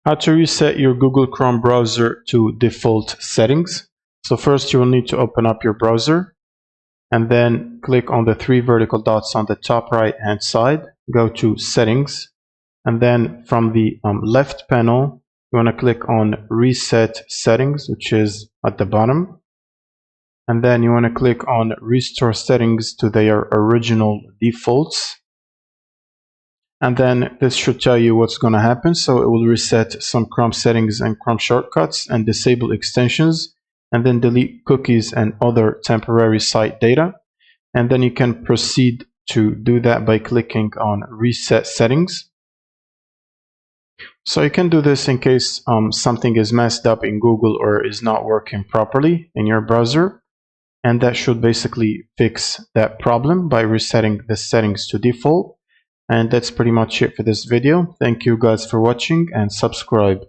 How to reset your Google Chrome browser to default settings. So first you will need to open up your browser and then click on the three vertical dots on the top right hand side. Go to settings, and then from the left panel you want to click on reset settings, which is at the bottom, and then you want to click on restore settings to their original defaults. And then this should tell you what's going to happen. So it will reset some Chrome settings and Chrome shortcuts and disable extensions, and then delete cookies and other temporary site data. And then you can proceed to do that by clicking on reset settings. So you can do this in case something is messed up in Google or is not working properly in your browser. And that should basically fix that problem by resetting the settings to default. And that's pretty much it for this video. Thank you guys for watching, and subscribe.